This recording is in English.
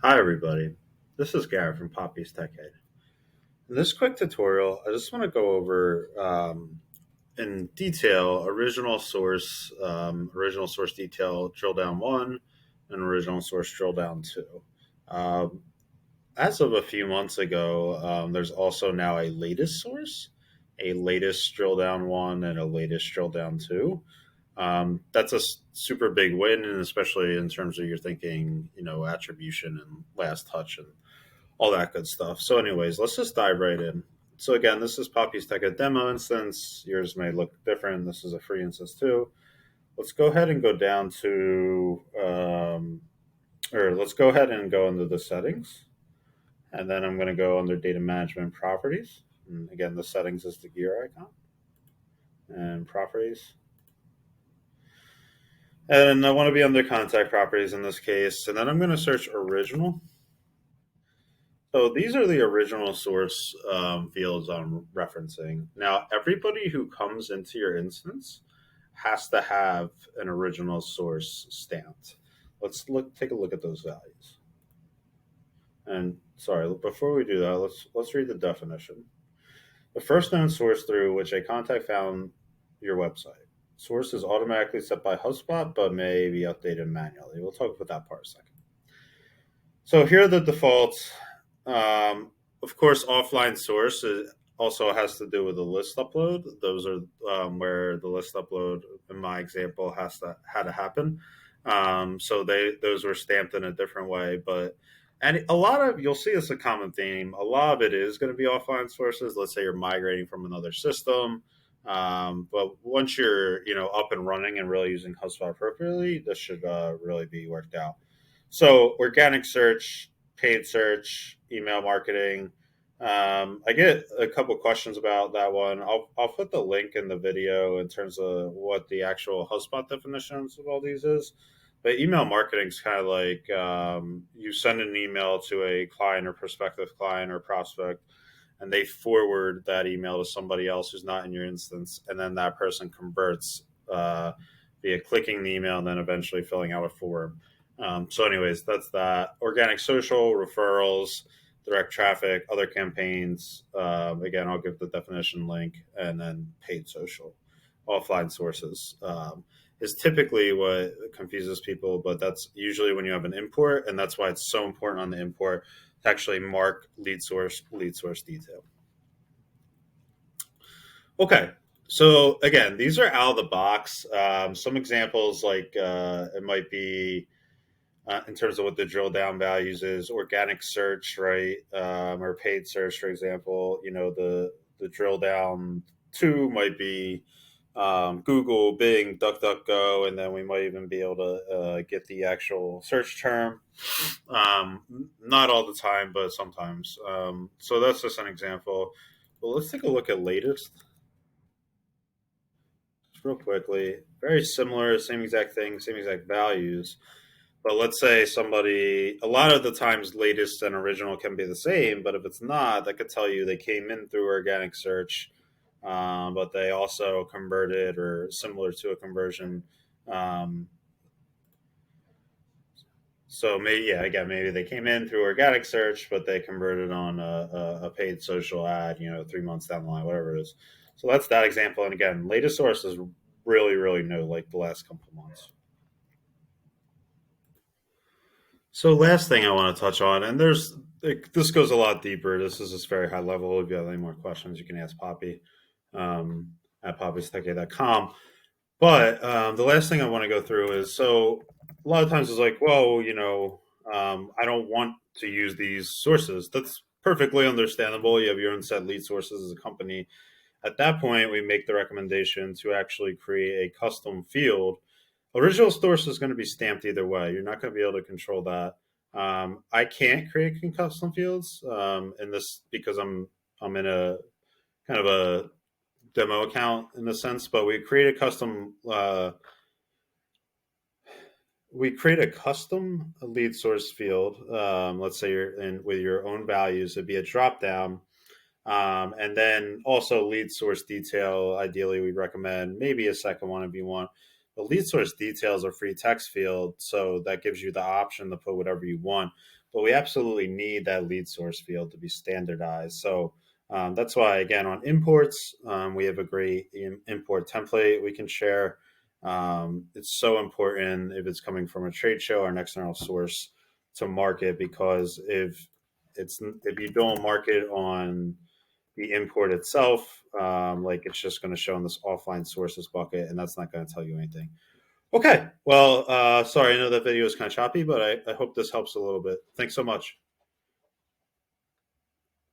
Hi everybody, this is Garrett from Poppy's Tech Ed. In this quick tutorial, I just want to go over in detail original source detail drill down one, and original source drill down two. Um, as of a few months ago, there's also now a latest drill down one, and a latest drill down two. That's a super big win, and especially in terms of you're thinking, attribution and last touch and all that good stuff. So, anyways, let's just dive right in. So, again, this is Poppy's Tech, a demo instance. Yours may look different. This is a free instance too. Let's go ahead and go down to, or let's go ahead and go into the settings. And then I'm going to go under data management properties. And again, the settings is the gear icon and properties. And I want to be under contact properties in this case. And then I'm going to search original. So these are the original source fields I'm referencing. Now, everybody who comes into your instance has to have an original source stamped. Take a look at those values. And sorry, before we do that, let's read the definition. The first known source through which a contact found your website. Source is automatically set by HubSpot, but may be updated manually. We'll talk about that part in a second. So here are the defaults. Of course, offline source also has to do with the list upload. Those are where the list upload, in my example, had to happen. So those were stamped in a different way, and a lot of you'll see it's a common theme. A lot of it is going to be offline sources. Let's say you're migrating from another system, but once you're up and running and really using HubSpot appropriately, this should really be worked out. So organic search, paid search, email marketing. I get a couple questions about that one. I'll put the link in the video in terms of what the actual HubSpot definitions of all these is. But email marketing is kind of like you send an email to a client or prospective client or prospect, and they forward that email to somebody else who's not in your instance, and then that person converts via clicking the email and then eventually filling out a form. So, anyways, that's that. Organic social, referrals, direct traffic, other campaigns. Again, I'll give the definition link, and then paid social, offline sources. Is typically what confuses people, but that's usually when you have an import, and that's why it's so important on the import to actually mark lead source detail. Okay, so again, these are out of the box. Some examples like it might be in terms of what the drill down values is organic search, right? Or paid search, for example. The drill down two might be Google, Bing, DuckDuckGo, and then we might even be able to get the actual search term. Not all the time, but sometimes. So that's just an example. Well, let's take a look at latest just real quickly. Very similar, same exact thing, same exact values. But let's say a lot of the times, latest and original can be the same, but if it's not, that could tell you they came in through organic search, but they also converted or similar to a conversion. Um, so maybe, yeah, again, maybe they came in through organic search, but they converted on a paid social ad, 3 months down the line, whatever it is. So that's that example. And again, latest source is really, really new, like the last couple of months. So last thing I want to touch on, and this goes a lot deeper. This is just very high level. If you have any more questions, you can ask Poppy um, at poppystech.com. But the last thing I want to go through is so a lot of times it's like, well, I don't want to use these sources. That's perfectly understandable. You have your own set lead sources as a company. At that point, we make the recommendation to actually create a custom field. Original source is going to be stamped either way. You're not going to be able to control that. I can't create custom fields in this because I'm in a kind of a demo account in a sense, but we create a custom lead source field. Let's say you're in with your own values. It'd be a drop down. And then also lead source detail. Ideally, we recommend maybe a second one if you want. The lead source details are free text field, so that gives you the option to put whatever you want. But we absolutely need that lead source field to be standardized. So that's why, again, on imports, we have a great import template we can share. It's so important if it's coming from a trade show or an external source to market, because if you don't market on the import itself, like it's just going to show in this offline sources bucket, and that's not going to tell you anything. Okay, well, sorry, I know that video is kind of choppy, but I hope this helps a little bit. Thanks so much.